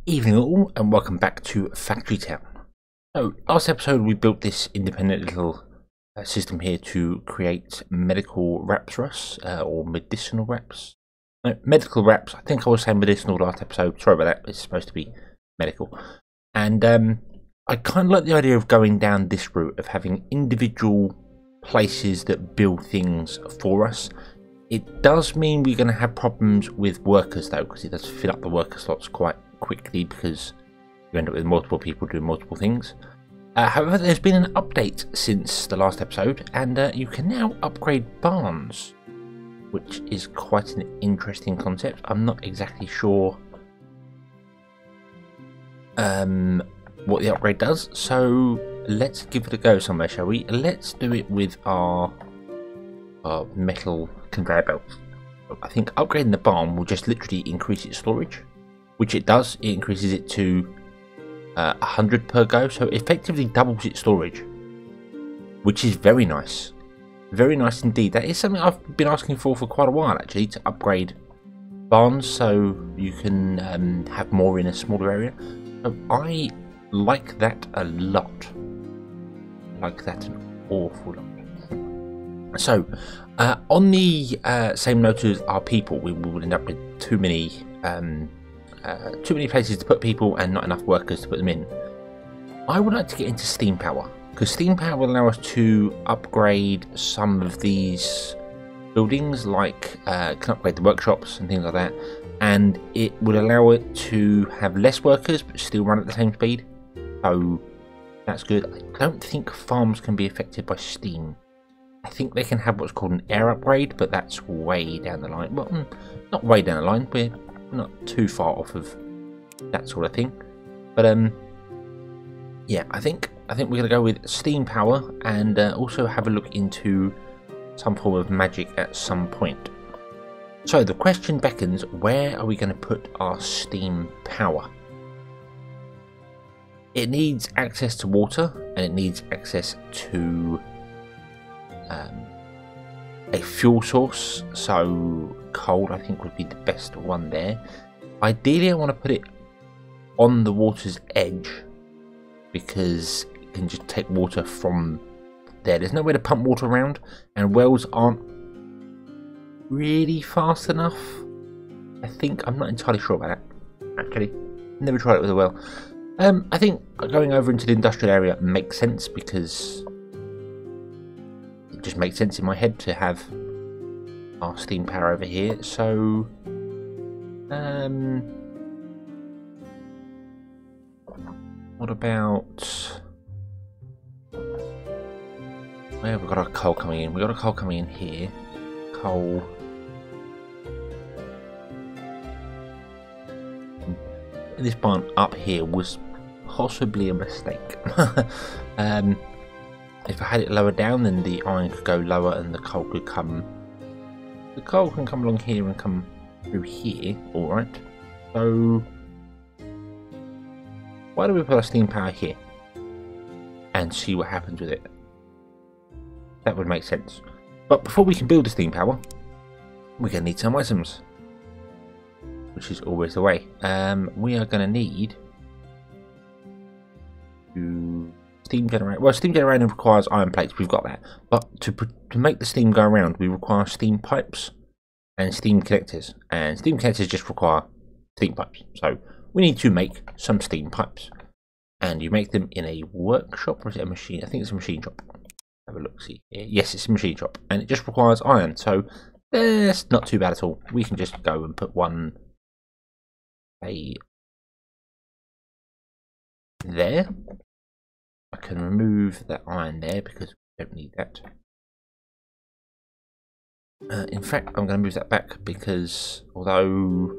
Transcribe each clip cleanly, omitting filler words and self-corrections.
Evening all, and welcome back to Factory Town. So, last episode we built this independent little system here to create medical wraps for us, or medicinal wraps. No, medical wraps. I think I was saying medicinal last episode. Sorry about that. It's supposed to be medical. And I kind of like the idea of going down this route of having individual places that build things for us. It does mean we're going to have problems with workers though, because it does fill up the worker slots quite quickly because you end up with multiple people doing multiple things. However, there's been an update since the last episode, and you can now upgrade barns, which is quite an interesting concept. I'm not exactly sure what the upgrade does, so let's give it a go somewhere, shall we? Let's do it with our metal conveyor belts. I think upgrading the barn will just literally increase its storage, which it does. It increases it to 100 per go, so it effectively doubles its storage, which is very nice. Very nice indeed. That is something I've been asking for quite a while actually, to upgrade barns so you can have more in a smaller area. So I like that a lot. I like that an awful lot. So, on the same note as our people, we would end up with too many places to put people and not enough workers to put them in. I would like to get into steam power, because steam power will allow us to upgrade some of these buildings, like can upgrade the workshops and things like that, and it would allow it to have less workers but still run at the same speed. So that's good. I don't think farms can be affected by steam. I think they can have what's called an air upgrade, but that's way down the line. Well, not way down the line. We're not too far off of that sort of thing. But yeah, I think we're gonna go with steam power, and also have a look into some form of magic at some point. So the question beckons: where are we going to put our steam power? It needs access to water, and it needs access to a fuel source, so coal I think would be the best one there. Ideally I want to put it on the water's edge, because it can just take water from there. There's nowhere to pump water around, and wells aren't really fast enough. I think, I'm not entirely sure about that actually. Never tried it with a well. I think going over into the industrial area makes sense, because just makes sense in my head to have our steam power over here. So what about where have we got our coal coming in? We got a coal coming in here. Coal. This barn up here was possibly a mistake. If I had it lower down, then the iron could go lower and the coal could come. The coal can come along here and come through here. Alright. So why don't we put our steam power here and see what happens with it? That would make sense. But before we can build the steam power, we're going to need some items, which is always the way. We are going to need to steam generator. Well, steam generator requires iron plates. We've got that. But to make the steam go around, we require steam pipes and steam connectors. And steam connectors just require steam pipes. So we need to make some steam pipes. And you make them in a workshop, or is it a machine? I think it's a machine shop. Have a look, see here. Yes, it's a machine shop. And it just requires iron. So that's not too bad at all. We can just go and put one there. I can remove that iron there because we don't need that. In fact, I'm going to move that back, because although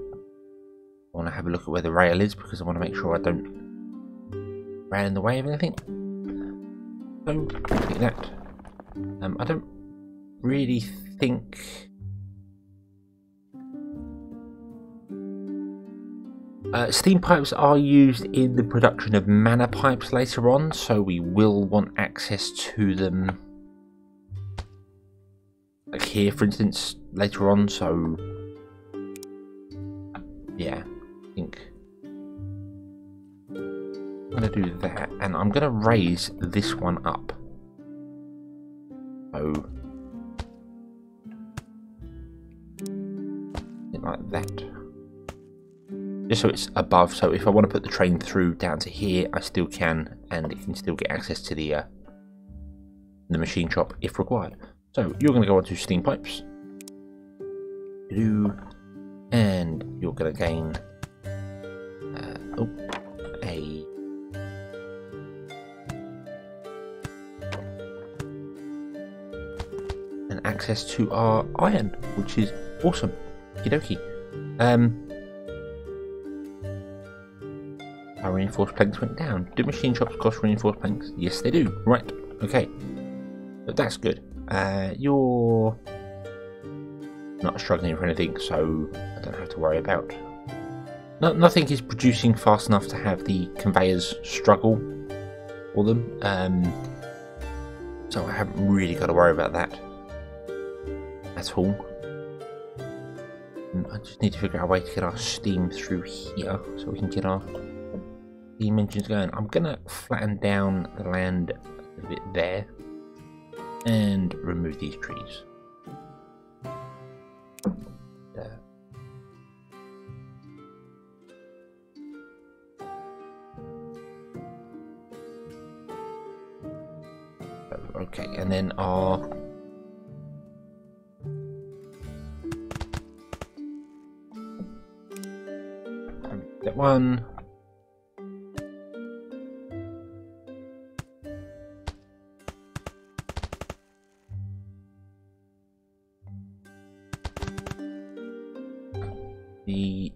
I want to have a look at where the rail is, because I want to make sure I don't run in the way of anything. So, like that. I don't really think steam pipes are used in the production of mana pipes later on, so we will want access to them, like here for instance, later on. So yeah, I think going to do that, and I'm going to raise this one up. So, like that. Just so it's above, so if I want to put the train through down to here, I still can, and it can still get access to the machine shop if required. So you're going to go onto steam pipes, and you're going to gain an access to our iron, which is awesome. Okie dokie. Our reinforced planks went down. Do machine shops cost reinforced planks? Yes, they do. Right. Okay. But that's good. You're not struggling for anything, so I don't have to worry about. Nothing is producing fast enough to have the conveyors struggle for them. So I haven't really got to worry about that at all. I just need to figure out a way to get our steam through here so we can get our steam engines going. I'm gonna flatten down the land a bit there and remove these trees. There. Okay, and then our that one. The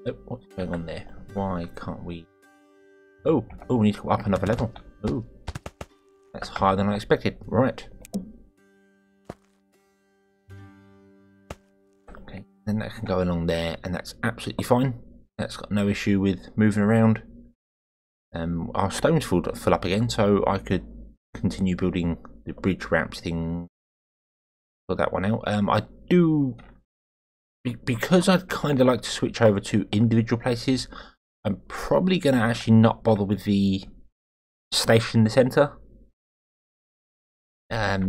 oh, what's going on there? Why can't we? Oh, we need to go up another level. Oh, that's higher than I expected. Right. Okay, then that can go along there, and that's absolutely fine. That's got no issue with moving around. Our stone's full up again, so I could continue building the bridge ramps thing. For that one out. I do, because I'd kind of like to switch over to individual places. I'm probably going to actually not bother with the station in the centre. I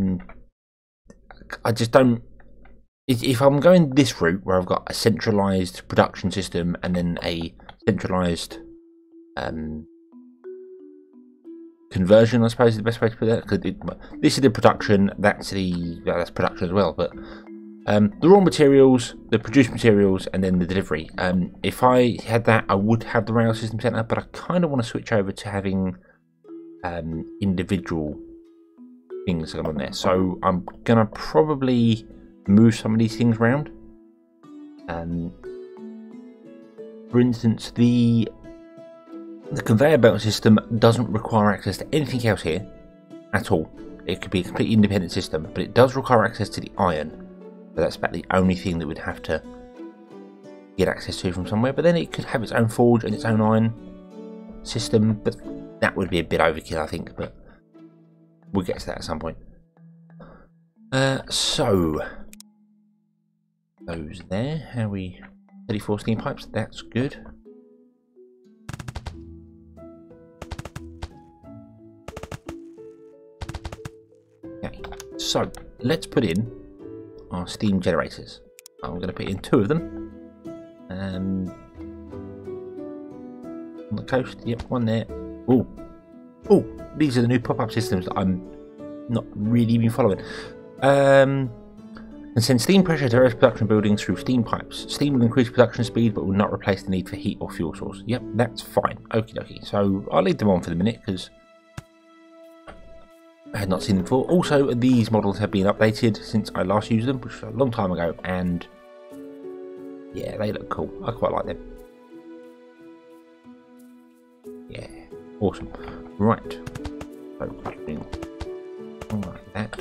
just don't. If I'm going this route where I've got a centralised production system and then a centralised conversion, I suppose is the best way to put that. Because this is the production, that's production as well. But the raw materials, the produced materials, and then the delivery. If I had that, I would have the rail system centre. But I kind of want to switch over to having individual things going on there. So I'm gonna probably move some of these things around. For instance, the conveyor belt system doesn't require access to anything else here at all. It could be a completely independent system, but it does require access to the iron. So that's about the only thing that we'd have to get access to from somewhere. But then it could have its own forge and its own iron system, but that would be a bit overkill, I think. But we'll get to that at some point. So those there. How we 34 steam pipes? That's good. So let's put in our steam generators. I'm going to put in 2 of them. On the coast, yep, one there. Oh, these are the new pop-up systems that I'm not really even following. And send steam pressure to various production buildings through steam pipes. Steam will increase production speed, but will not replace the need for heat or fuel source. Yep, that's fine. Okie dokie. So I'll leave them on for the minute because I had not seen them before. Also, these models have been updated since I last used them, which was a long time ago, and yeah, they look cool. I quite like them. Yeah, awesome. Right, so doing like that.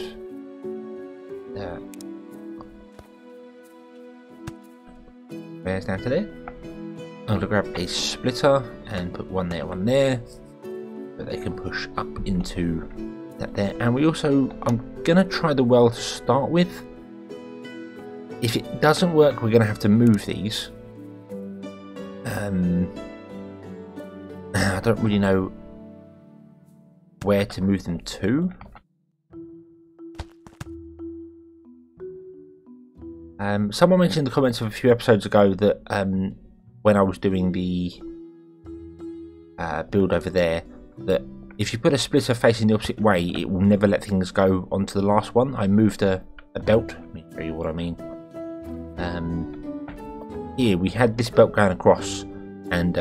There's down to there. I'm going to grab a splitter and put one there, so they can push up into that there. And we also, I'm gonna try the well to start with. If it doesn't work, we're gonna have to move these I don't really know where to move them to. Someone mentioned in the comments of a few episodes ago that when I was doing the build over there, that if you put a splitter facing the opposite way, it will never let things go onto the last one. I moved a belt. Let me show you what I mean. Here we had this belt going across, and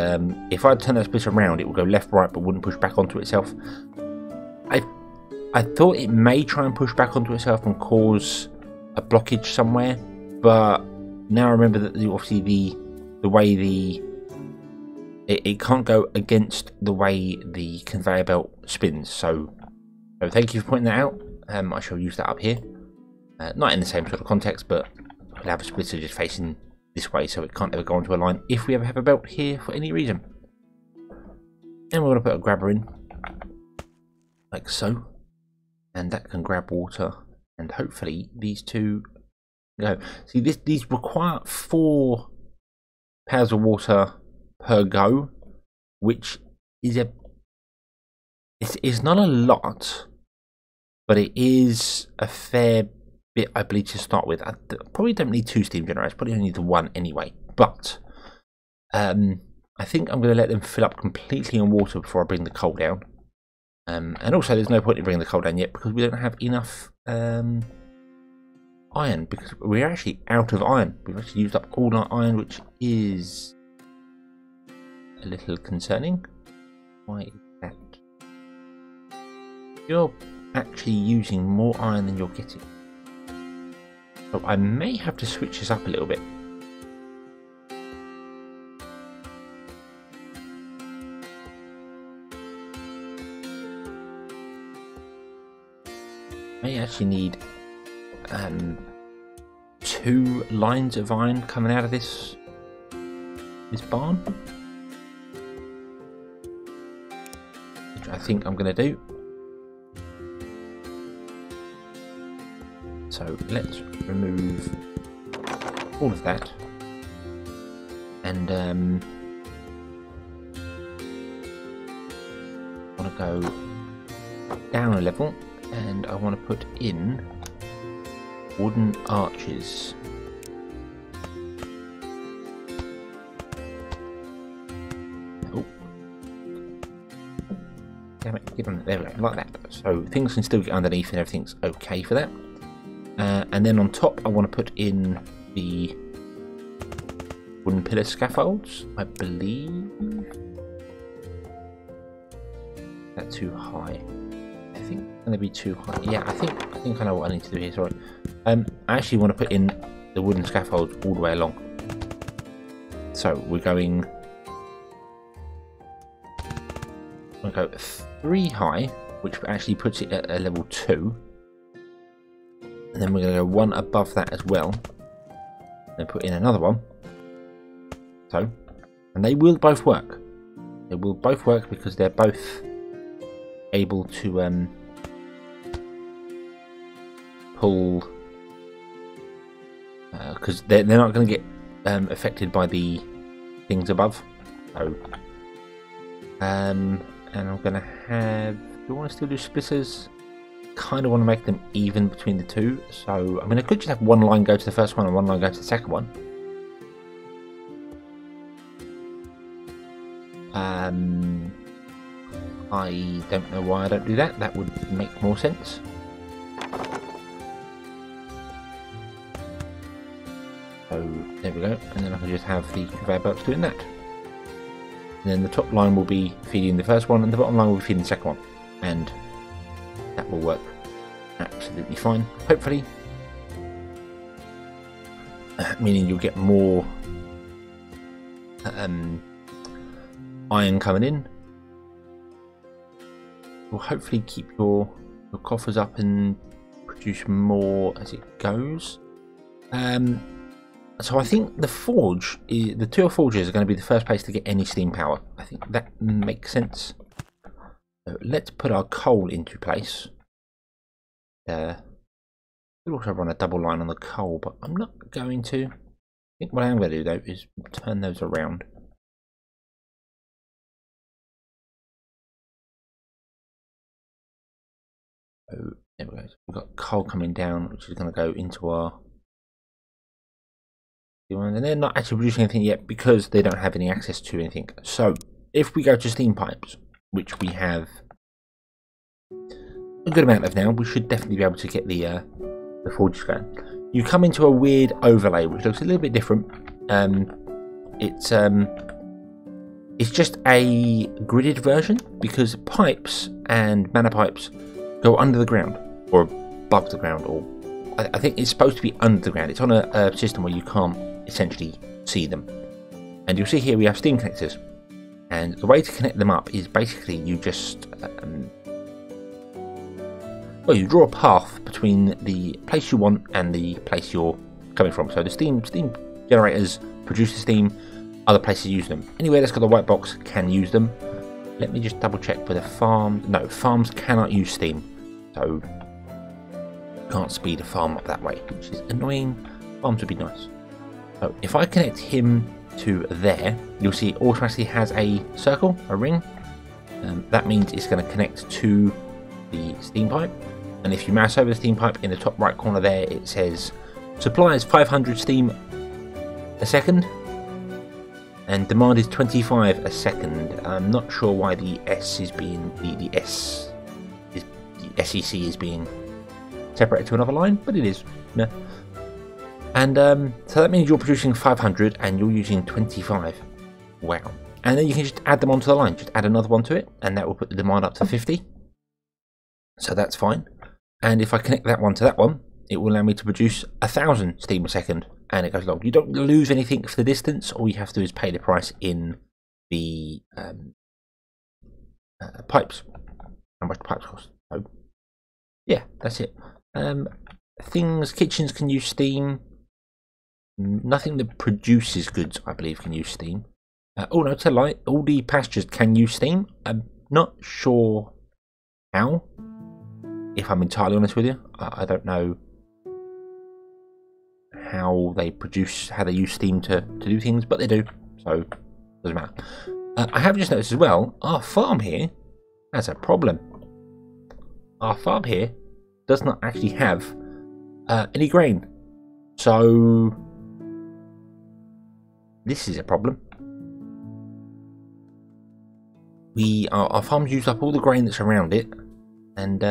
if I turn that splitter around, it would go left, right, but wouldn't push back onto itself. I thought it may try and push back onto itself and cause a blockage somewhere, but now I remember that obviously the way it can't go against the way the conveyor belt spins. So thank you for pointing that out. I shall use that up here, not in the same sort of context, but I'll have a splitter just facing this way so it can't ever go onto a line if we ever have a belt here for any reason. And we're going to put a grabber in like so, and that can grab water, and hopefully these two go. See, these require 4 pails of water per go, which is it's not a lot, but it is a fair bit, I believe, to start with. I probably don't need 2 steam generators, probably only need the 1 anyway, but I think I'm going to let them fill up completely on water before I bring the coal down. And also there's no point in bringing the coal down yet because we don't have enough iron, because we're actually out of iron. We've actually used up all our iron, which is a little concerning. Why is that? You're actually using more iron than you're getting. So I may have to switch this up a little bit. May actually need 2 lines of iron coming out of this barn, which I think I'm going to do. So let's remove all of that, and I want to go down a level, and I want to put in wooden arches. Oh, damn it! Get on there, like that. So things can still get underneath, and everything's okay for that. And then on top, I want to put in the wooden pillar scaffolds. I believe that's too high. I think it's going to be too high. Yeah, I think I know what I need to do here. Sorry. I actually want to put in the wooden scaffolds all the way along. So we're going. I'm going to go 3 high, which actually puts it at a level 2. And then we're going to go 1 above that as well. Then put in another one. So, and they will both work. They will both work because they're both able to pull, because they're not going to get affected by the things above. So, and I'm going to have. Do I want to still do splitters? Kind of want to make them even between the 2, so I mean I could just have 1 line go to the first one and 1 line go to the second one. I don't know why I don't do that. That would make more sense. So there we go, and then I can just have the conveyor belts doing that. And then the top line will be feeding the first one, and the bottom line will be feeding the second one, and that will work absolutely fine, hopefully. Meaning you'll get more iron coming in. Will hopefully keep your coffers up and produce more as it goes. So I think the forge, the 2 forges are going to be the first place to get any steam power. I think that makes sense. So let's put our coal into place. We'll also run a double line on the coal, but I'm not going to. I think what I am going to do though is turn those around. So there we go. We've got coal coming down, which is going to go into our... And they're not actually producing anything yet because they don't have any access to anything. So if we go to steam pipes, which we have a good amount of now, we should definitely be able to get the forges going. You come into a weird overlay, which looks a little bit different. It's just a gridded version because pipes and mana pipes go under the ground or above the ground, or I think it's supposed to be under the ground. It's on a system where you can't essentially see them. And you'll see here we have steam connectors, and the way to connect them up is basically you just well, you draw a path between the place you want and the place you're coming from. So the steam generators produce the steam, other places use them. Anywhere that's got the white box can use them. Let me just double check whether farms cannot use steam, so you can't speed a farm up that way, which is annoying. Farms would be nice. So if I connect him to there, you'll see it automatically has a circle, a ring. That means it's going to connect to the steam pipe. And if you mouse over the steam pipe, in the top right corner there, it says supplies 500 steam a second, and demand is 25 a second. I'm not sure why the S is being the SEC is being separated to another line, but it is. No. And so that means you're producing 500 and you're using 25. Wow. And then you can just add them onto the line. Just add another one to it, and that will put the demand up to 50. So that's fine. And if I connect that one to that one, it will allow me to produce 1,000 steam a second, and it goes along. You don't lose anything for the distance. All you have to do is pay the price in the pipes. How much the pipes cost. So, yeah, that's it. Kitchens can use steam. Nothing that produces goods, I believe, can use steam. Oh no, tell a lie. All the pastures can use steam. I'm not sure how. If I'm entirely honest with you, I don't know how they use steam to do things, but they do, so it doesn't matter. I have just noticed as well, our farm here has a problem. Our farm here does not actually have any grain, so this is a problem. Our farm's used up all the grain that's around it, and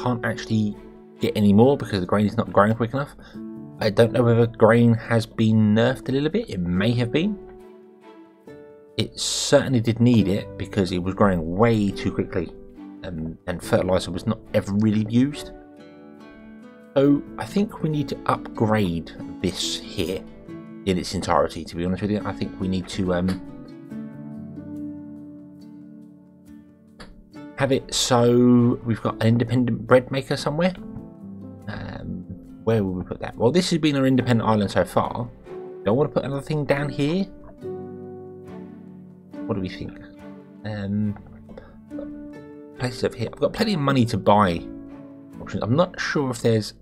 can't actually get any more because the grain is not growing quick enough. I don't know whether grain has been nerfed a little bit. It may have been. It certainly did need it because it was growing way too quickly, and fertilizer was not ever really used. So I think we need to upgrade this here in its entirety, to be honest with you. I think we need to have it so we've got an independent bread maker somewhere. Where will we put that? Well, this has been our independent island so far. Do I want to put another thing down here? What do we think? Places over here. I've got plenty of money to buy options. I'm not sure if there's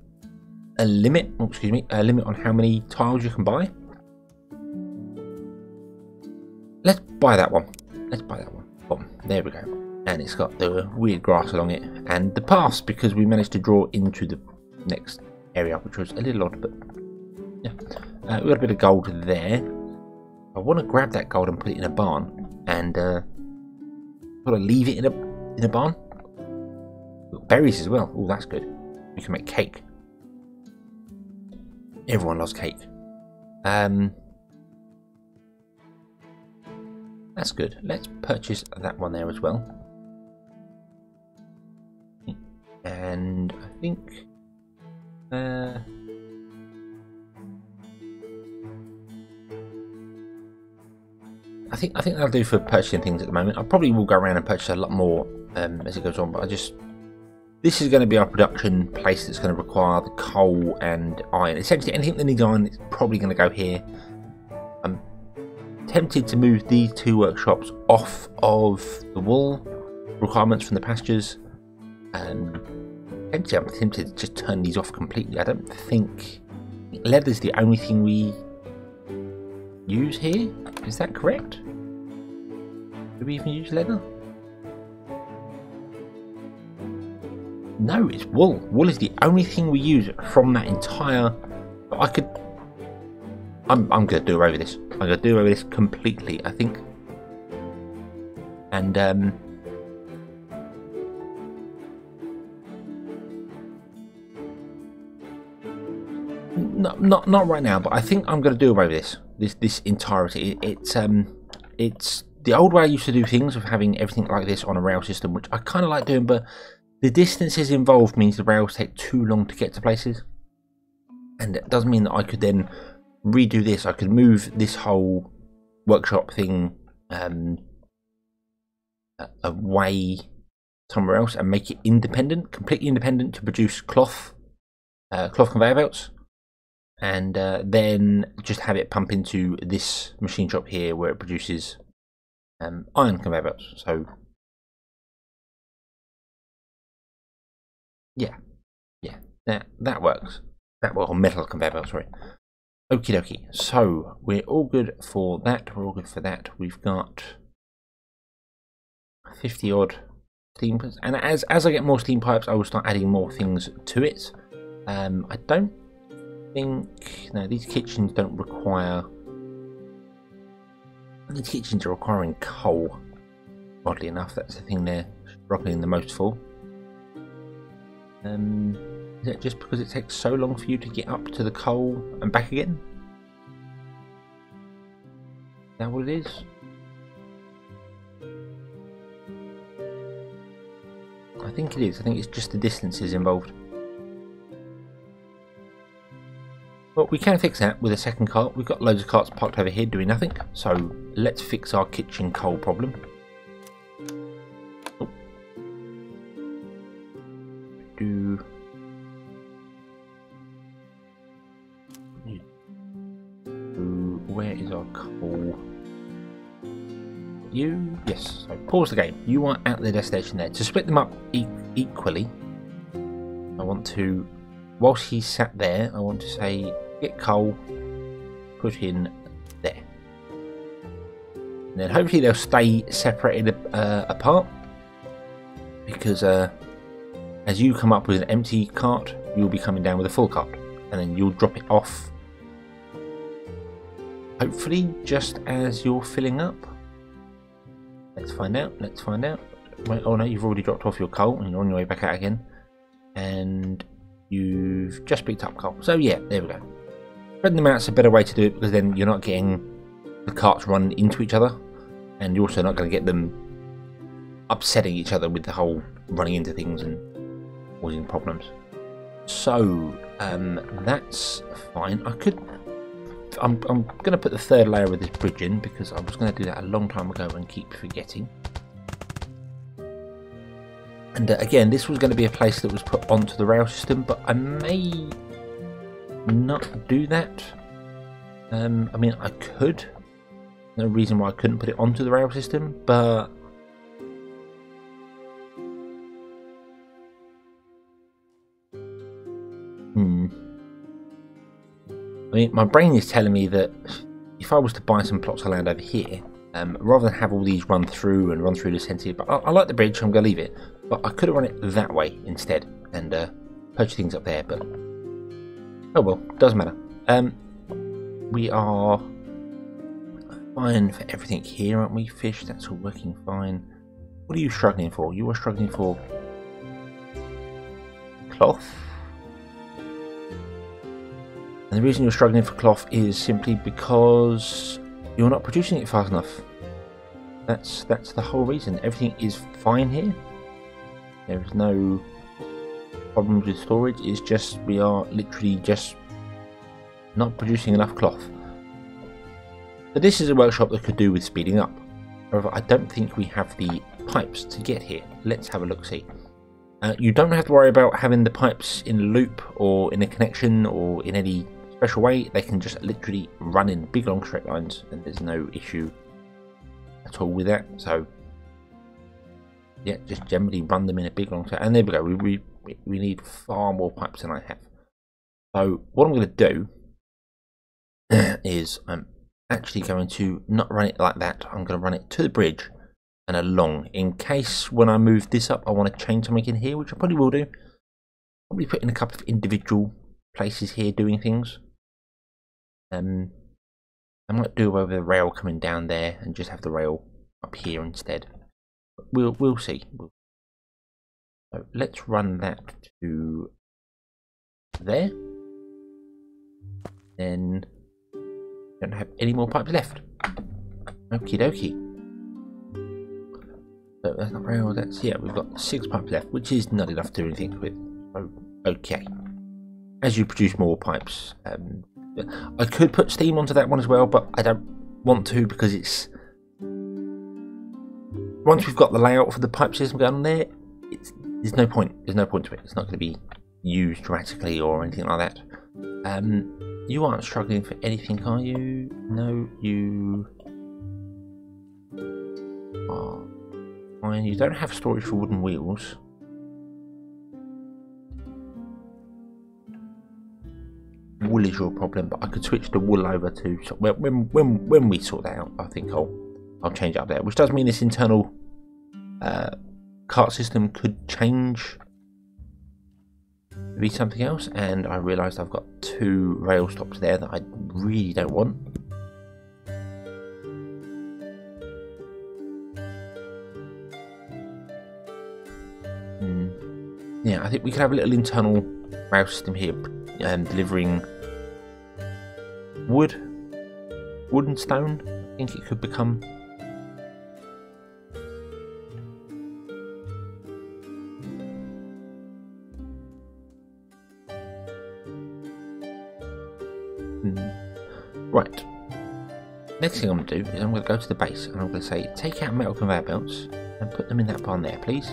a limit. Oh, excuse me, a limit on how many tiles you can buy. Let's buy that one. Let's buy that one. Boom. There we go. And it's got the weird grass along it, and the paths, because we managed to draw into the next area, which was a little odd, but yeah. We've got a bit of gold there. I want to grab that gold and put it in a barn, and sort of leave it in a barn. Got berries as well. Oh, that's good. We can make cake. Everyone loves cake. That's good. Let's purchase that one there as well. And I think I think that'll do for purchasing things at the moment. I probably will go around and purchase a lot more as it goes on, but this is going to be our production place that's going to require the coal and iron. Essentially anything that needs iron is probably going to go here. I'm tempted to move these two workshops off of the wool requirements from the pastures. Actually, I'm tempted to just turn these off completely. I don't think leather's the only thing we use here. Is that correct? Do we even use leather? No, it's wool. Wool is the only thing we use from that entire... I could... I'm going to do away with this. I'm going to do away with this completely, I think. And, not right now, but I think I'm going to do away with this entirety. It's the old way I used to do things, of having everything like this on a rail system, which I kind of like doing, but the distances involved means the rails take too long to get to places, and it does mean that I could then redo this. I could move this whole workshop thing away somewhere else and make it independent, completely independent, to produce cloth conveyor belts, and then just have it pump into this machine shop here where it produces iron conveyor belts. So yeah, that works. That will metal conveyor belts, sorry. Okie dokie. So we're all good for that. We're all good for that. We've got 50 odd steam pipes, and as I get more steam pipes, I will start adding more things to it. I don't think, no, these kitchens don't require. These kitchens are requiring coal. Oddly enough, that's the thing they're struggling the most for. Is it just because it takes so long for you to get up to the coal and back again? Is that what it is? I think it is. I think it's just the distances involved. Well, we can fix that with a second cart. We've got loads of carts parked over here doing nothing. So let's fix our kitchen coal problem. Oh. Where is our coal? You? Yes. So pause the game. You are at the destination there. To split them up equally, I want to, whilst he's sat there, I want to say get coal, put in there. And then hopefully they'll stay separated apart, because as you come up with an empty cart, you'll be coming down with a full cart, and then you'll drop it off, hopefully just as you're filling up. Let's find out. Let's find out. Wait, oh no, you've already dropped off your coal and you're on your way back out again, and you've just picked up coal. So yeah, there we go. Spreading them out is a better way to do it, because then you're not getting the carts run into each other, and you're also not going to get them upsetting each other with the whole running into things and causing problems. So that's fine. I'm going to put the third layer of this bridge in, because I was going to do that a long time ago and keep forgetting. And again, this was going to be a place that was put onto the rail system, but I may not do that. I mean, I could. No reason why I couldn't put it onto the rail system, but I mean, my brain is telling me that if I was to buy some plots of land over here, rather than have all these run through the centre, but I like the bridge, so I'm going to leave it. But I could have run it that way instead and purchase things up there, but oh well, doesn't matter. We are fine for everything here, aren't we? Fish, that's all working fine. What are you struggling for? You are struggling for cloth. And the reason you're struggling for cloth is simply because you're not producing it fast enough. That's the whole reason. Everything is fine here. There is no problems with storage. It's just we are literally just not producing enough cloth. So this is a workshop that could do with speeding up. However, I don't think we have the pipes to get here. Let's have a look-see. You don't have to worry about having the pipes in a loop or in a connection or in any special way. They can just literally run in big long straight lines, and there's no issue at all with that. So yeah, just generally run them in a big long straight. And there we go. We need far more pipes than I have. So what I'm going to do is I'm actually going to not run it like that. I'm going to run it to the bridge and along, in case when I move this up I want to change something in here, which I probably will do. probably put in a couple of individual places here doing things. I might do away with the rail coming down there and just have the rail up here instead. But we'll see. So let's run that to there. Then don't have any more pipes left. Okie dokie. So that's not rail. That's, yeah, we've got 6 pipes left, which is not enough to do anything with. So okay. As you produce more pipes, I could put steam onto that one as well, but I don't want to because it's, once we've got the layout for the pipe system going on there, there's no point. There's no point to it. It's not going to be used dramatically or anything like that. You aren't struggling for anything, are you? No, you are fine. You don't have storage for wooden wheels. Wool is your problem, but I could switch the wool over to, well, when we sort that out, I think I'll change it up there, which does mean this internal cart system could change to be something else. And I realised I've got 2 rail stops there that I really don't want. Yeah, I think we could have a little internal rail system here, delivering wood and stone. I think it could become. Right. Next thing I'm going to do is I'm going to go to the base and I'm going to say take out metal conveyor belts and put them in that barn there, please.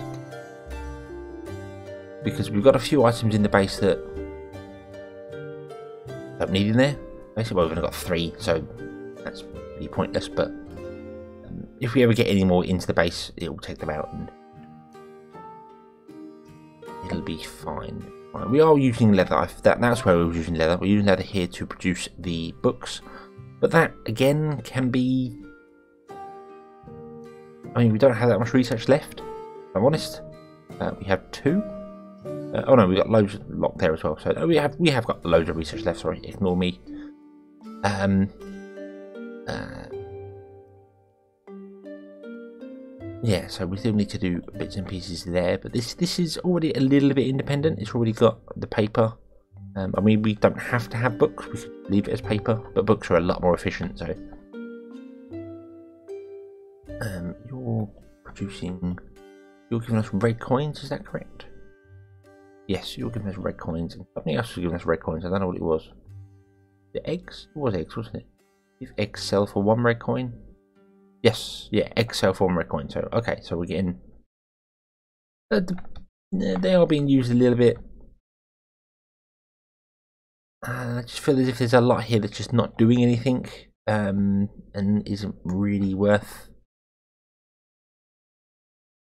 Because we've got a few items in the base that don't need in there. Basically, well, we've only got 3, so that's pretty pointless. But if we ever get any more into the base, it will take them out and it'll be fine. Right, we are using leather. That's where we're using leather. We're using leather here to produce the books. But that, again, can be... I mean, we don't have that much research left, if I'm honest. We have 2. Oh no, we've got loads locked there as well. So we have got loads of research left. Sorry, ignore me. Yeah, so we still need to do bits and pieces there, but this is already a little bit independent. It's already got the paper. I mean, we don't have to have books. We could leave it as paper, but books are a lot more efficient. So you're producing. You're giving us red coins. Is that correct? Yes, you're giving us red coins, and something else was giving us red coins. I don't know what it was. The eggs? It was eggs, wasn't it? If eggs sell for 1 red coin? Yes, yeah, eggs sell for 1 red coin. So, okay, so we're getting... they are being used a little bit. I just feel as if there's a lot here that's just not doing anything, and isn't really worth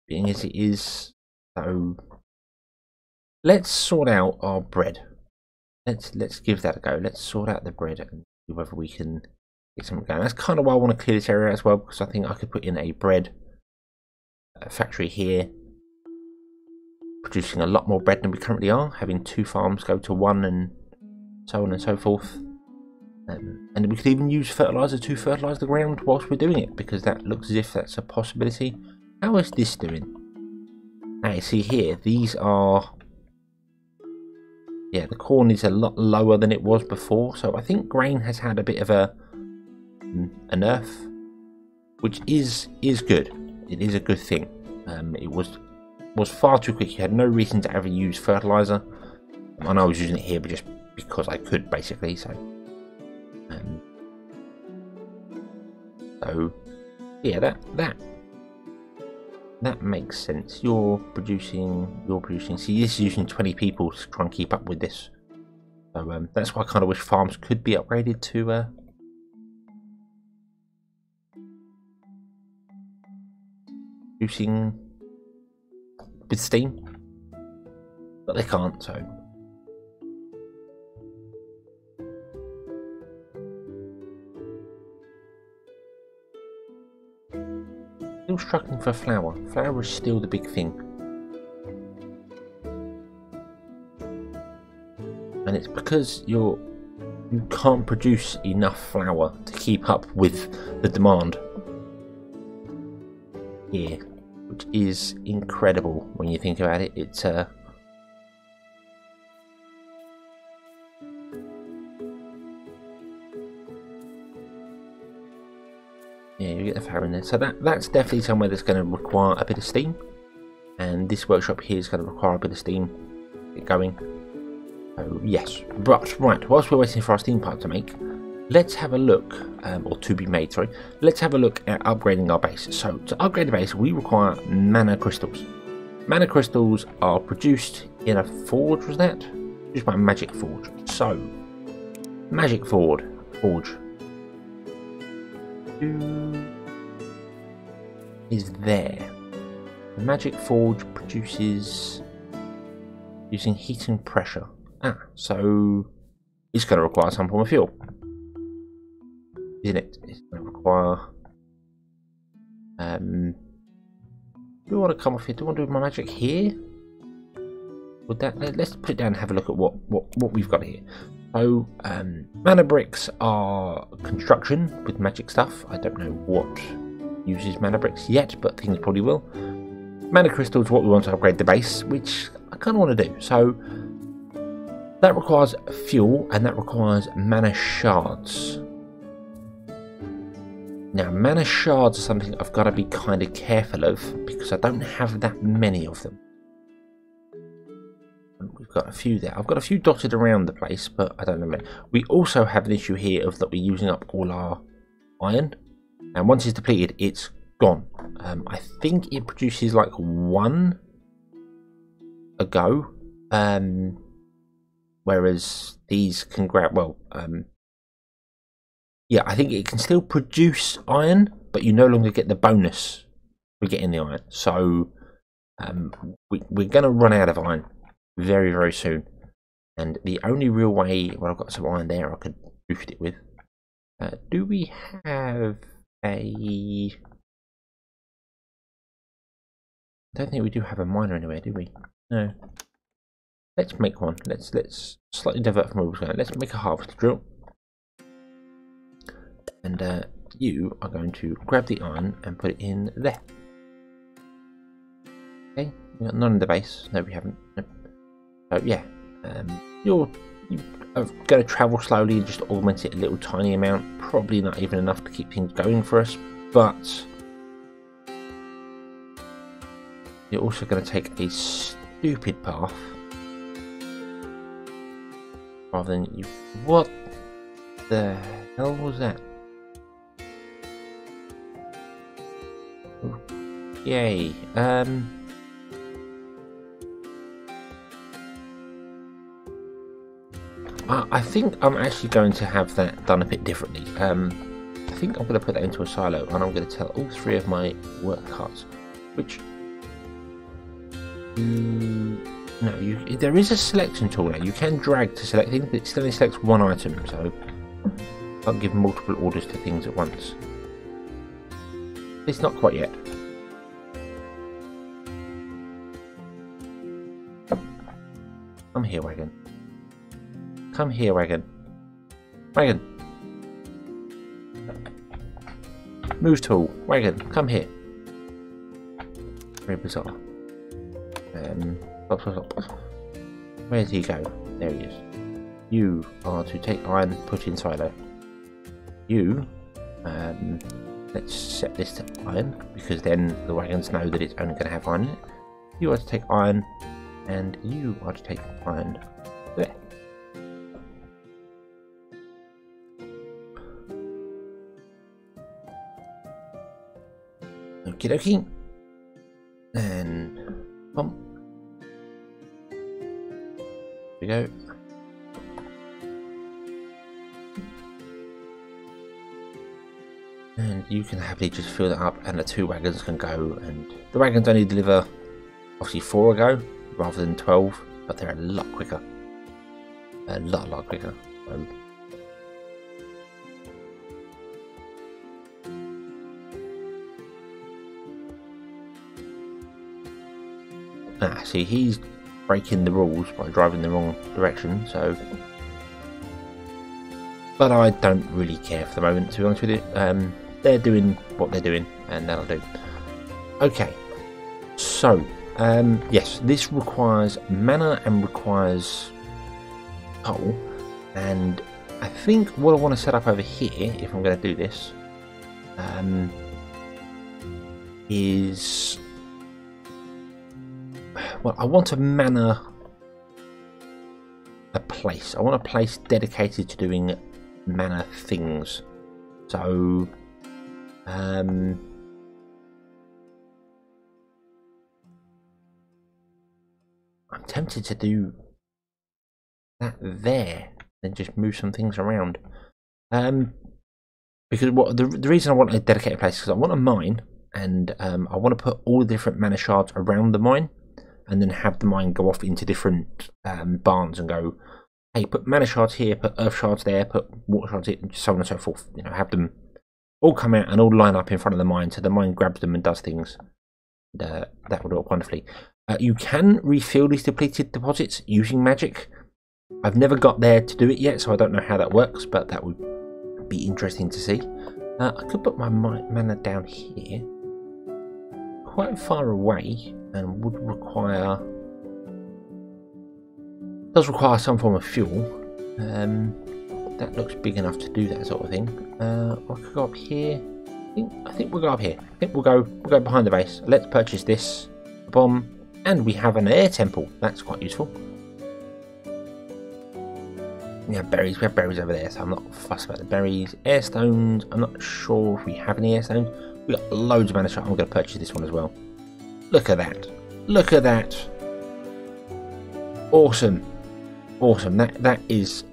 being as it is. So... let's sort out our bread. Let's give that a go. Let's sort out the bread and see whether we can get something going. That's kind of why I want to clear this area as well, because I think I could put in a bread factory here, producing a lot more bread than we currently are, having 2 farms go to 1 and so on and so forth. And we could even use fertilizer to fertilize the ground whilst we're doing it, because that looks as if that's a possibility. How is this doing? Now you see here, these are... yeah, the corn is a lot lower than it was before, so I think grain has had a bit of a nerf, which is good. It is a good thing. It was far too quick. You had no reason to ever use fertilizer, and I was using it here, but just because I could, basically. So, yeah, that makes sense. You're producing. See, this is using 20 people to try and keep up with this. So that's why I kind of wish farms could be upgraded to producing with steam, but they can't. So still struggling for flour. Flour is still the big thing. and it's because you can't produce enough flour to keep up with the demand here, which is incredible when you think about it. It's yeah, you get the flour in there, so that's definitely somewhere that's going to require a bit of steam, and this workshop here is going to require a bit of steam to get going. So yes, but right, whilst we're waiting for our steam pipe to make, let's have a look, or to be made, sorry, let's have a look at upgrading our base. So to upgrade the base, we require mana crystals. Mana crystals are produced in a forge, was that? Just by a magic forge. So, magic forge. Is there. The magic forge produces using heat and pressure. So it's going to require some form of fuel, isn't it? It's going to require. Do we want to come off here? Do I want to do my magic here? Would that? Let's put it down and have a look at what we've got here. So mana bricks are construction with magic stuff. I don't know what uses mana bricks yet, but things probably will. Mana crystals, what we want to upgrade the base, which I kind of want to do. So that requires fuel, and that requires mana shards. Now, mana shards are something I've got to be kind of careful of, because I don't have that many of them. We've got a few there. I've got a few dotted around the place, but I don't know many. We also have an issue here of that we're using up all our iron, and once it's depleted, it's gone. I think it produces like one a go. Whereas these can grab, well, yeah, I think it can still produce iron, but you no longer get the bonus for getting the iron. So we're going to run out of iron very, very soon. And the only real way, well, I've got some iron there I could boost it with. Do we have a... I don't think we do have a miner anywhere, do we? No. Let's make one. Let's slightly divert from where we're going. Let's make a harvest drill. And you are going to grab the iron and put it in there. Okay, we got none in the base. No, we haven't. Nope. So yeah, you're going to travel slowly and just augment it a little tiny amount. Probably not even enough to keep things going for us, but you're also going to take a stupid path. Rather than you. What the hell was that? Yay. I think I'm actually going to have that done a bit differently. I think I'm going to put that into a silo, and I'm going to tell all three of my work carts, which. No, there is a selection tool now. You can drag to select things, but it still only selects one item, so I can't give multiple orders to things at once. It's not quite yet. Come here, wagon. Come here, wagon. Wagon. Move tool. Wagon, come here. Very bizarre. Where did he go? There he is. You are to take iron, put in silo. You, let's set this to iron, because then the wagons know that it's only going to have iron in it. You are to take iron, and you are to take iron there. Okie dokie. And pump. We go. And you can happily just fill that up, and the two wagons can go. And the wagons only deliver obviously 4 a go rather than 12, but they're a lot quicker. A lot quicker. See, he's breaking the rules by driving the wrong direction, so... But I don't really care for the moment, to be honest with you. They're doing what they're doing, and that'll do. Okay, so, yes, this requires mana and requires coal, and I think what I want to set up over here, if I'm going to do this, is... Well, I want a place. I want a place dedicated to doing mana things. So, I'm tempted to do that there and just move some things around. Because the reason I want a dedicated place is because I want a mine, and I want to put all the different mana shards around the mine, and then have the mine go off into different barns and go, hey, put mana shards here, put earth shards there, put water shards here, and so on and so forth. You know, have them all come out and all line up in front of the mine, so the mine grabs them and does things. And, that would work wonderfully. You can refill these depleted deposits using magic. I've never got there to do it yet, so I don't know how that works, but that would be interesting to see. I could put my mana down here, quite far away, and would require... does require some form of fuel. That looks big enough to do that sort of thing. I could go up here. I think we'll go up here. I think we'll go behind the base. Let's purchase this bomb, and we have an air temple. That's quite useful. We have berries. We have berries over there, so I'm not fussed about the berries. Air stones. I'm not sure if we have any air stones. We got loads of mana shot. I'm going to purchase this one as well. Look at that. Look at that. Awesome. Awesome. That is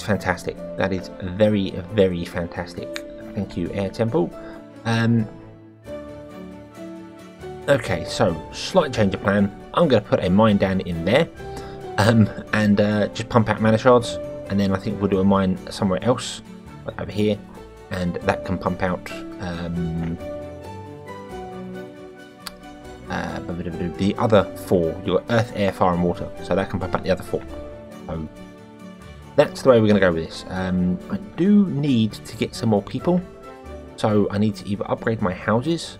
fantastic. That is very, very fantastic. Thank you, Air Temple. Okay, so slight change of plan. I'm going to put a mine down in there, and just pump out mana shards, and then I think we'll do a mine somewhere else, like over here, and that can pump out the other 4. You've got earth, air, fire, and water, so that can pump out the other 4. So that's the way we're going to go with this. I do need to get some more people, so I need to either upgrade my houses,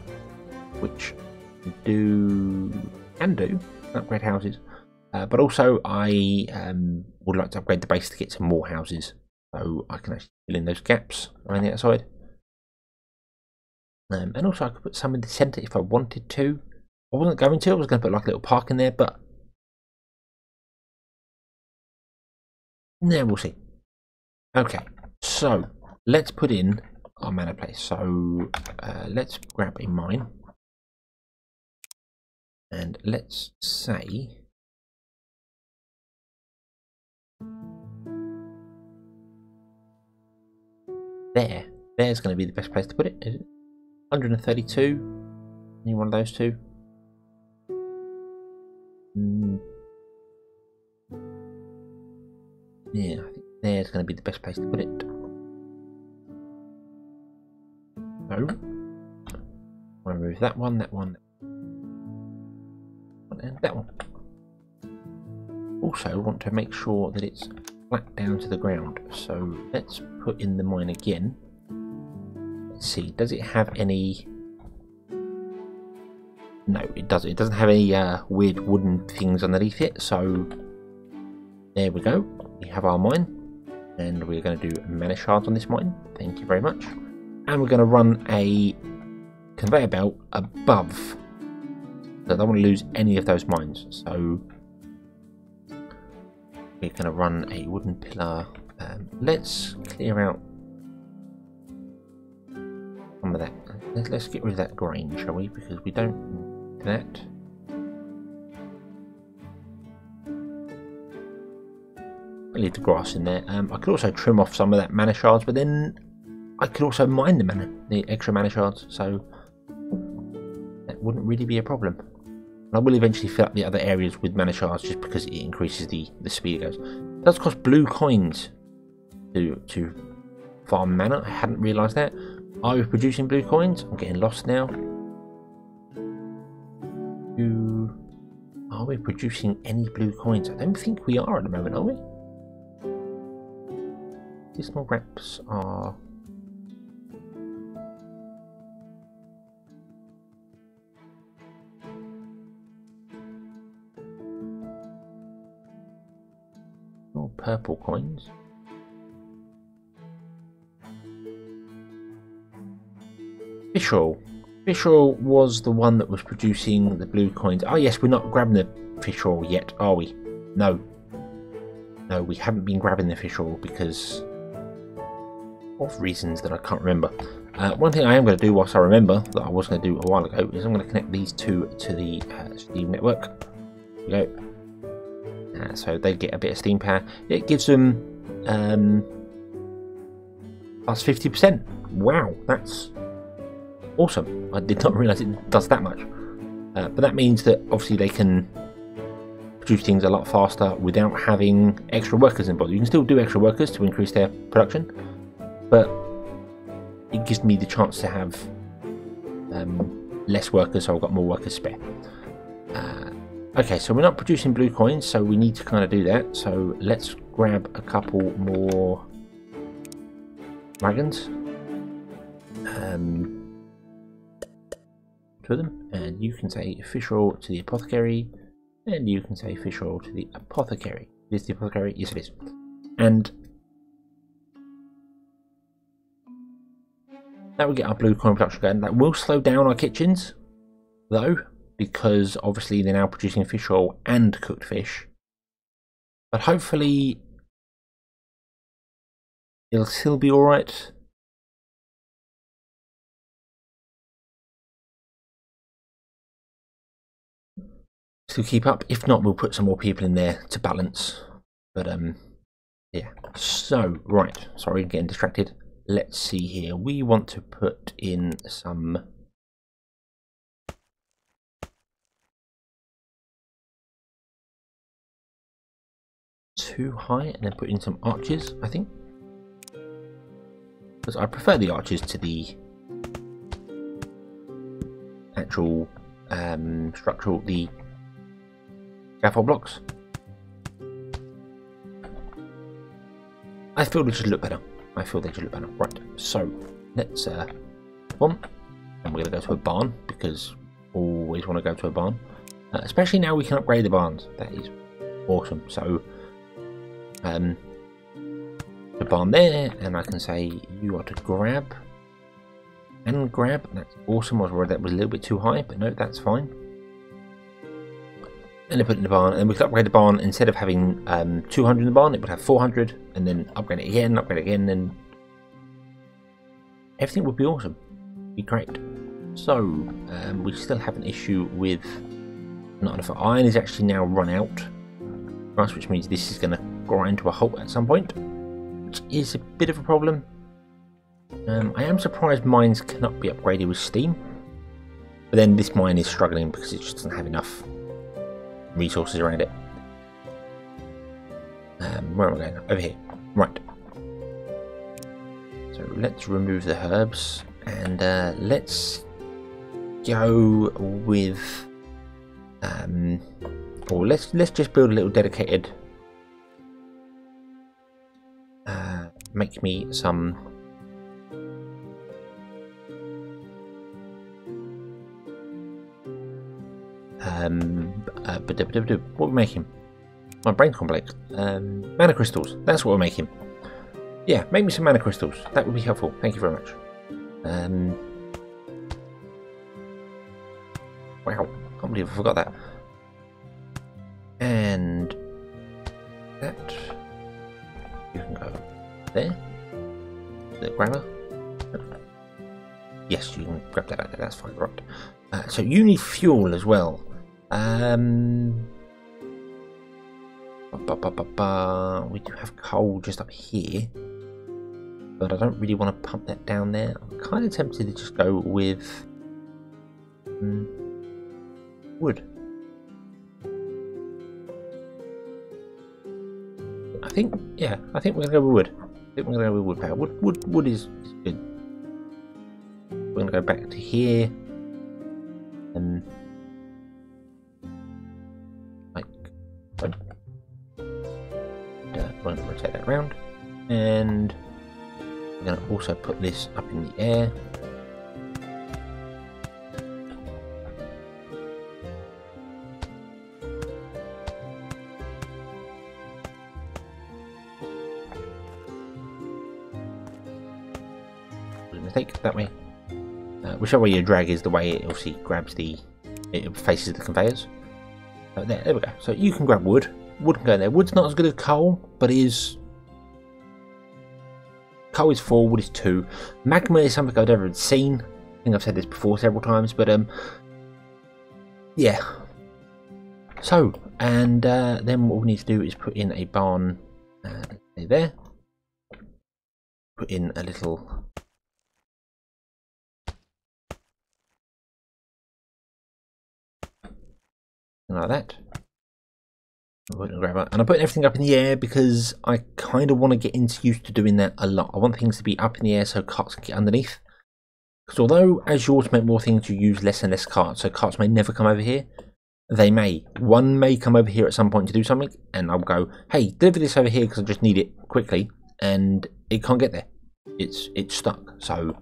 which I can do, upgrade houses, but also I would like to upgrade the base to get some more houses, so I can actually fill in those gaps around the outside. And also I could put some in the centre if I wanted to. I wasn't going to, I was going to put like a little park in there, but yeah, we'll see. Okay, so let's put in our mana place. So let's grab a mine, and let's say there's going to be the best place to put it, is it? 132, any one of those two. Yeah, I think there's going to be the best place to put it. So, I'll remove that one, and that one. Also, want to make sure that it's flat down to the ground. So let's put in the mine again. Let's see, does it have any? No, it doesn't. It doesn't have any weird wooden things underneath it. So there we go. We have our mine, and we're going to do mana shards on this mine. Thank you very much. And we're going to run a conveyor belt above. So I don't want to lose any of those mines. So we're going to run a wooden pillar. Let's clear out some of that. Let's get rid of that grain, shall we? Because we don't need that. Leave the grass in there. I could also trim off some of that mana shards, but then I could also mine the extra mana shards, so that wouldn't really be a problem. And I will eventually fill up the other areas with mana shards just because it increases the speed it goes. It does cost blue coins to farm mana. I hadn't realised that. Are we producing blue coins? I'm getting lost now. Are we producing any blue coins? I don't think we are at the moment, are we? Additional wraps are... oh, purple coins. Fish oil. Fish oil was the one that was producing the blue coins. Oh yes, we're not grabbing the fish oil yet, are we? No. No, we haven't been grabbing the fish oil because of reasons that I can't remember. One thing I am going to do whilst I remember that I was going to do a while ago is I'm going to connect these two to the Steam network. There we go. So they get a bit of steam power. It gives them plus 50%. Wow, that's awesome. I did not realise it does that much. But that means that obviously they can produce things a lot faster without having extra workers involved. You can still do extra workers to increase their production, but it gives me the chance to have less workers, so I've got more workers spare. Okay, so we're not producing blue coins, so we need to kind of do that. So let's grab a couple more wagons. To them, and you can say fish oil to the apothecary, and you can say fish oil to the apothecary. Is the apothecary? Yes, it is. And that will get our blue coin production going. That will slow down our kitchens, though, because obviously they're now producing fish oil and cooked fish. But hopefully, it'll still be all right. To keep up. If not, we'll put some more people in there to balance. But yeah. So right, sorry, getting distracted. Let's see here. We want to put in some too high, and then put in some arches, I think, because I prefer the arches to the actual structural, the scaffold blocks. I feel they should look better. I feel they should look better. Right, so let's bomb, and we're going to go to a barn because always want to go to a barn, especially now we can upgrade the barns. That is awesome. So the barn there, and I can say you are to grab and grab. That's awesome. I was worried that was a little bit too high, but no, that's fine. And then put it in the barn, and we could upgrade the barn. Instead of having 200 in the barn, it would have 400, and then upgrade it again, and everything would be awesome. Be great. So we still have an issue with not enough iron is actually now run out, which means this is going to grind to a halt at some point, which is a bit of a problem. I am surprised mines cannot be upgraded with steam, but then this mine is struggling because it just doesn't have enough resources around it. Where am I going? Over here. Right. So let's remove the herbs, and let's go with or let's just build a little dedicated make me some what are we making? My brain's complex. Mana crystals. That's what we're making. Yeah, make me some mana crystals. That would be helpful. Thank you very much. Wow, can't believe I forgot that. And that you can go there. The grabber. Yes, you can grab that out there. That's fine. Right. So you need fuel as well. We do have coal just up here, but I don't really want to pump that down there. I'm kind of tempted to just go with wood. I think we're gonna go with wood. I think we're gonna go with wood power. Wood is good. We're gonna go back to here. we're going to rotate that around, and we're going to also put this up in the air. Mistake that way. Whichever way you drag is the way it obviously grabs it faces the conveyors. There we go. So you can grab wood. Wood can go in there. Wood's not as good as coal, but coal is 4, wood is 2. Magma is something I've never seen. I think I've said this before several times, but yeah. So, and then what we need to do is put in a barn there. Put in a little like that. And I'm putting everything up in the air because I kind of want to get used to doing that a lot. I want things to be up in the air so carts can get underneath. Because although as you automate more things, you use less and less carts, so carts may never come over here. They may. One may come over here at some point to do something, and I'll go, hey, deliver this over here because I just need it quickly, and it can't get there. It's stuck. So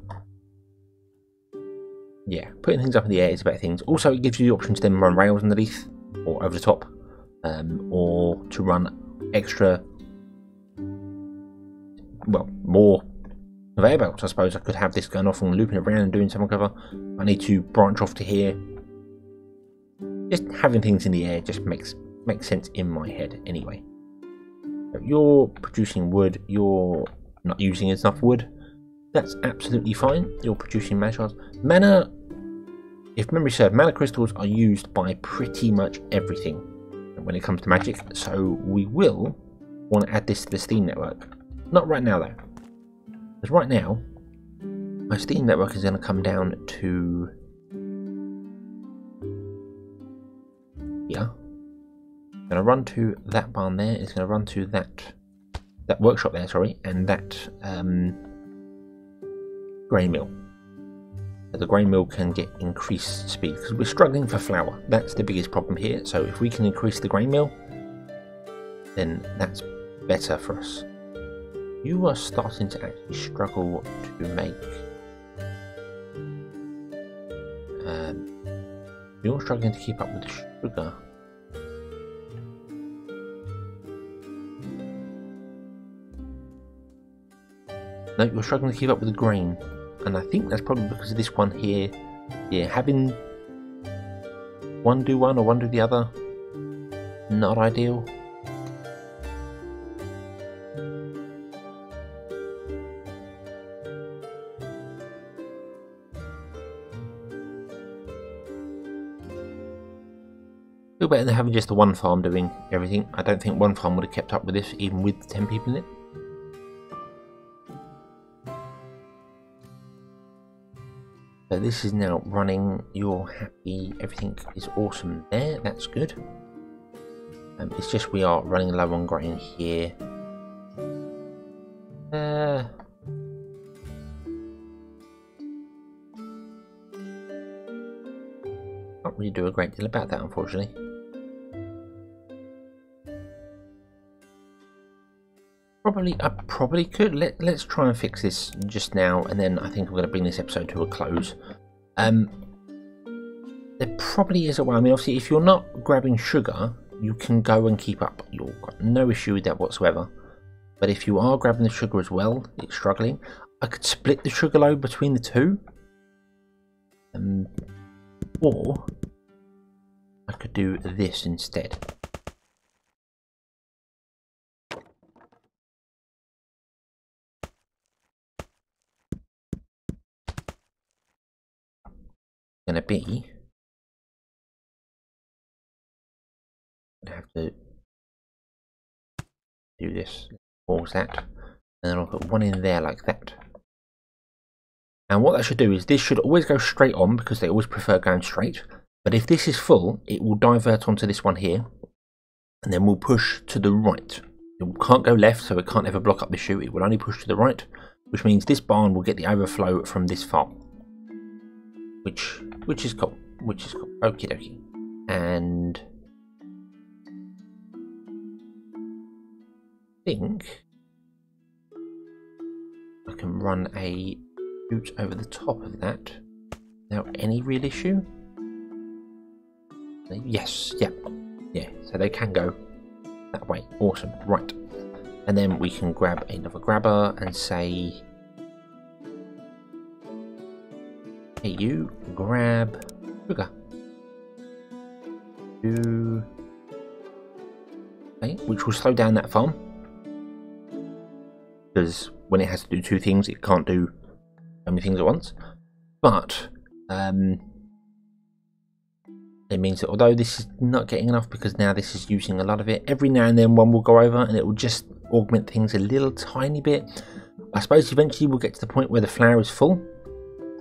yeah, putting things up in the air is about things. Also, it gives you the option to then run rails underneath or over the top, or to run extra, well, more conveyor belts. I suppose I could have this going off and looping around and doing something clever. I need to branch off to here. Just having things in the air just makes sense in my head anyway. So you're producing wood, you're not using enough wood. That's absolutely fine. You're producing mana shards. Mana, if memory serves, mana crystals are used by pretty much everything when it comes to magic. So we will want to add this to the Steam network. Not right now though. Because right now, my Steam network is going to come down to here. It's going to run to that barn there. It's going to run to that workshop there, sorry, and that grain mill. The grain mill can get increased speed because we're struggling for flour. That's the biggest problem here. So if we can increase the grain mill, then that's better for us. You are starting to actually struggle to make. You're struggling to keep up with the sugar. No, you're struggling to keep up with the grain. And I think that's probably because of this one here. Yeah, having one do one or one do the other, not ideal. Feel better than having just the one farm doing everything. I don't think one farm would have kept up with this, even with 10 people in it. So this is now running, you're happy, everything is awesome there, that's good. It's just we are running low on grain here. Can't really do a great deal about that, unfortunately. I probably could. Let's try and fix this just now, and then I think I'm going to bring this episode to a close. There probably is a way. I mean, obviously, if you're not grabbing sugar, you can go and keep up. You've got no issue with that whatsoever. But if you are grabbing the sugar as well, it's struggling. I could split the sugar load between the two, or I could do this instead. Going to be, I have to do this, pause that, and then I'll put one in there like that. And what that should do is this should always go straight on because they always prefer going straight. But if this is full, it will divert onto this one here, and then we'll push to the right. It can't go left, so it can't ever block up the chute. It will only push to the right, which means this barn will get the overflow from this farm. Which is cool. Okie dokie. And think I can run a chute over the top of that without any real issue. Yes, yeah, so they can go that way. Awesome, right. And then we can grab another grabber and say, hey, you grab sugar. Okay, which will slow down that farm, because when it has to do two things, it can't do so many things at once. But it means that although this is not getting enough, because now this is using a lot of it, every now and then one will go over and it will just augment things a little tiny bit. I suppose eventually we'll get to the point where the flour is full,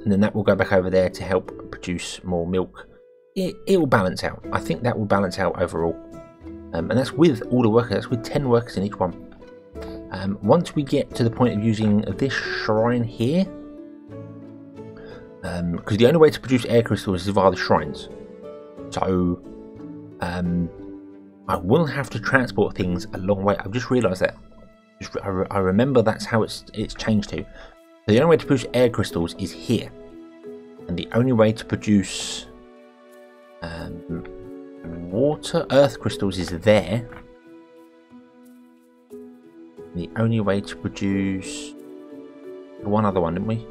and then that will go back over there to help produce more milk. It will balance out. I think that will balance out overall. And that's with all the workers, that's with 10 workers in each one. Once we get to the point of using this shrine here, because the only way to produce air crystals is via the shrines. So I will have to transport things a long way. I've just realised that. I remember that's how it's changed to. So the only way to produce air crystals is here, and the only way to produce earth crystals is there. The only way to produce one other one, didn't we?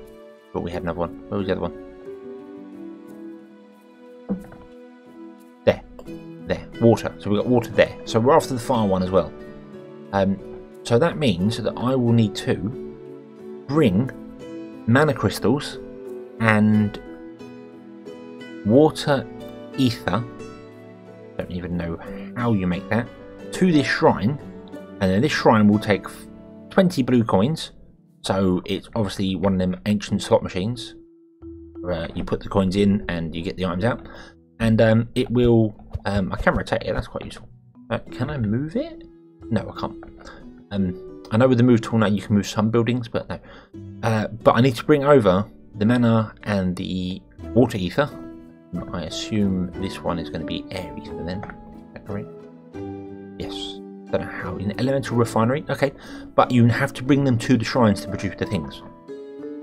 But we had another one. Where was the other one? There, water. So we've got water there. So we're after the fire one as well. So that means that I will need to bring mana crystals and water ether, don't even know how you make that, to this shrine, and then this shrine will take 20 blue coins. So it's obviously one of them ancient slot machines where you put the coins in and you get the items out, and it will I can rotate it, that's quite useful. Can I move it? No, I can't. I know with the move tool now you can move some buildings, but no. But I need to bring over the mana and the water ether. I assume this one is going to be air ether then. Is that correct? Yes. Don't know how. In elemental refinery. Okay. But you have to bring them to the shrines to produce the things.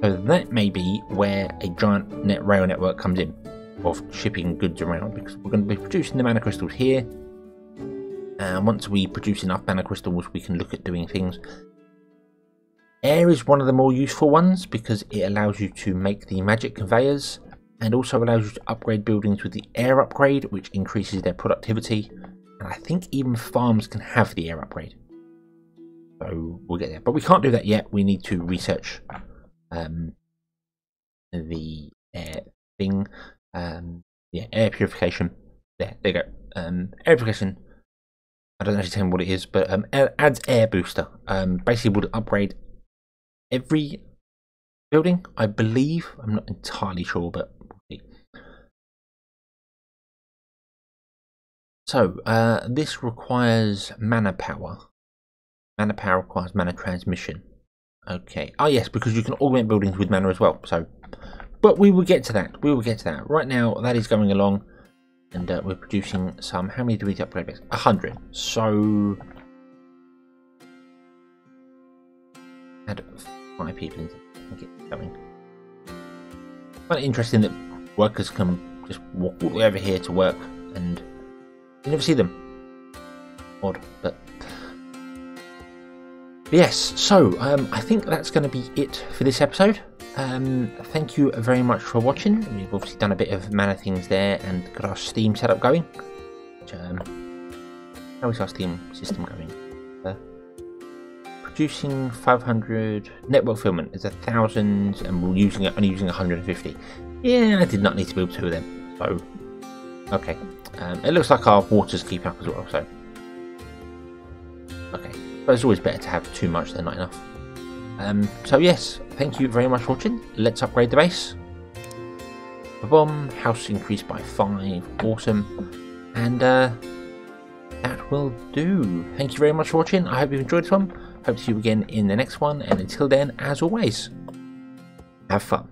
So that may be where a giant rail network comes in, of shipping goods around, because we're going to be producing the mana crystals here. And once we produce enough mana crystals, we can look at doing things. Air is one of the more useful ones because it allows you to make the magic conveyors, and also allows you to upgrade buildings with the air upgrade, which increases their productivity. And I think even farms can have the air upgrade. So we'll get there. But we can't do that yet. We need to research the air thing. Yeah, air purification. There you go. Air purification. I don't actually tell you what it is, but adds air booster. Basically would upgrade every building, I believe. I'm not entirely sure, but we'll see. So this requires mana power. Mana power requires mana transmission. Okay. Oh yes, because you can augment buildings with mana as well. So, but we will get to that. We will get to that. Right now, that is going along. And we're producing some. How many do we need to upgrade next? 100. So add 5 people in and get going. Quite interesting that workers can just walk all the way over here to work and you never see them. Odd, but yes. So I think that's going to be it for this episode. Thank you very much for watching. We've obviously done a bit of mana things there and got our Steam setup going. Which, how is our Steam system going? Producing 500 network fulfillment is 1,000, and we're only using 150. Yeah, I did not need to build 2 of them. So okay, it looks like our waters keep up as well. So okay, but it's always better to have too much than not enough. So yes, thank you very much for watching. Let's upgrade the base. Bomb house increased by 5. Awesome. And that will do. Thank you very much for watching. I hope you enjoyed this one. Hope to see you again in the next one. And until then, as always, have fun.